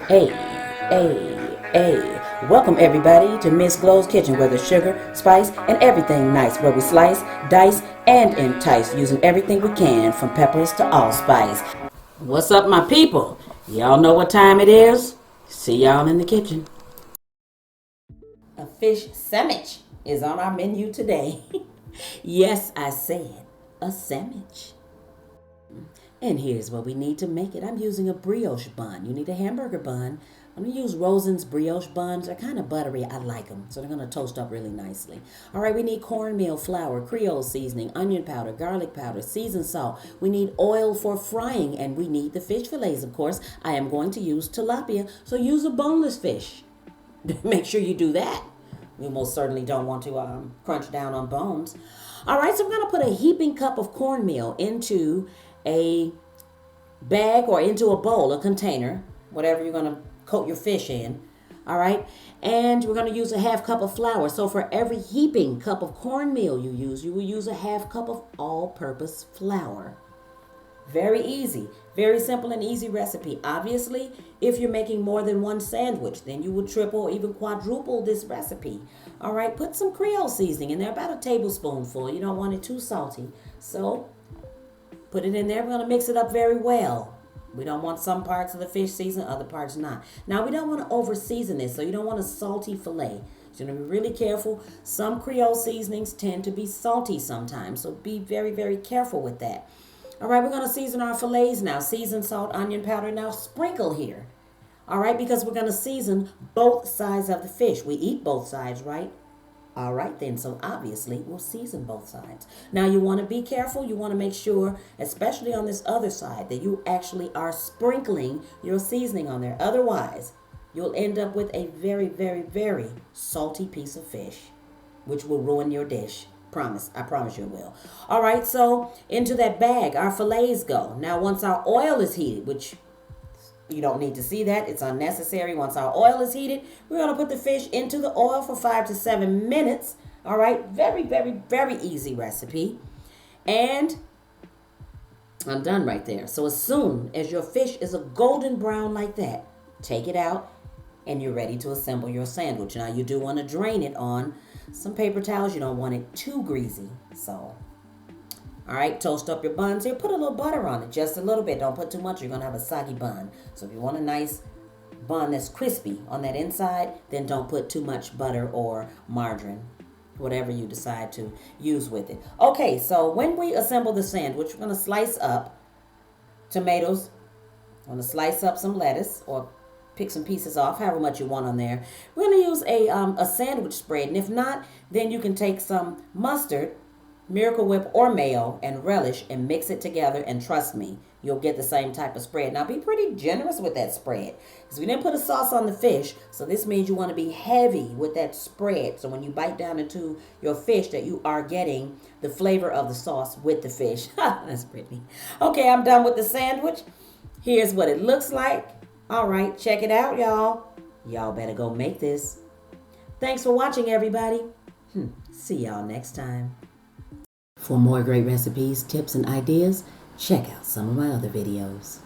Hey, hey. Welcome everybody to Miss Glow's Kitchen, where there's sugar, spice, and everything nice, where we slice, dice, and entice, using everything we can, from peppers to allspice. What's up, my people? Y'all know what time it is? See y'all in the kitchen. A fish sandwich is on our menu today. Yes, I said a sandwich. And here's what we need to make it. I'm using a brioche bun. You need a hamburger bun. I'm going to use Rosen's brioche buns. They're kind of buttery. I like them. So they're going to toast up really nicely. All right, we need cornmeal flour, Creole seasoning, onion powder, garlic powder, seasoned salt. We need oil for frying, and we need the fish fillets, of course. I am going to use tilapia, so use a boneless fish. Make sure you do that. You most certainly don't want to crunch down on bones. All right, so I'm going to put a heaping cup of cornmeal into a bag or into a bowl, a container, whatever you're going to coat your fish in. All right. And we're going to use a half cup of flour. So for every heaping cup of cornmeal you will use a half cup of all-purpose flour. Very easy, very simple and easy recipe. Obviously, if you're making more than one sandwich, then you would triple or even quadruple this recipe. All right, put some Creole seasoning in there, about a tablespoonful. You don't want it too salty. So put it in there. We're going to mix it up very well. We don't want some parts of the fish seasoned, other parts not. Now, we don't want to over season this, so you don't want a salty filet. So you're going to be really careful. Some Creole seasonings tend to be salty sometimes, so be very, very careful with that. All right, we're going to season our fillets now. Seasoned salt, onion powder. Now sprinkle here. All right, because we're going to season both sides of the fish. We eat both sides, right? All right then, so obviously we'll season both sides. Now you want to be careful. You want to make sure, especially on this other side, that you actually are sprinkling your seasoning on there. Otherwise, you'll end up with a very, very, very salty piece of fish, which will ruin your dish. I promise you it will. All right, so into that bag, our fillets go. Now, once our oil is heated, which you don't need to see that, it's unnecessary. Once our oil is heated, we're going to put the fish into the oil for 5 to 7 minutes. All right, very, very, very easy recipe. And I'm done right there. So as soon as your fish is a golden brown like that, take it out and you're ready to assemble your sandwich. Now, you do want to drain it on some paper towels. You don't want it too greasy. So, all right, toast up your buns here. Put a little butter on it, just a little bit. Don't put too much. You're going to have a soggy bun. So if you want a nice bun that's crispy on that inside, then don't put too much butter or margarine, whatever you decide to use with it. Okay, so when we assemble the sandwich, we're going to slice up tomatoes. I'm going to slice up some lettuce or pick some pieces off, however much you want on there. We're going to use a sandwich spread. And if not, then you can take some mustard, Miracle Whip, or mayo and relish and mix it together, and trust me, you'll get the same type of spread. Now, be pretty generous with that spread because we didn't put a sauce on the fish, so this means you want to be heavy with that spread. So when you bite down into your fish, that you are getting the flavor of the sauce with the fish. That's pretty. Okay, I'm done with the sandwich. Here's what it looks like. All right, check it out, y'all. Y'all better go make this. Thanks for watching, everybody. See y'all next time. For more great recipes, tips, and ideas, check out some of my other videos.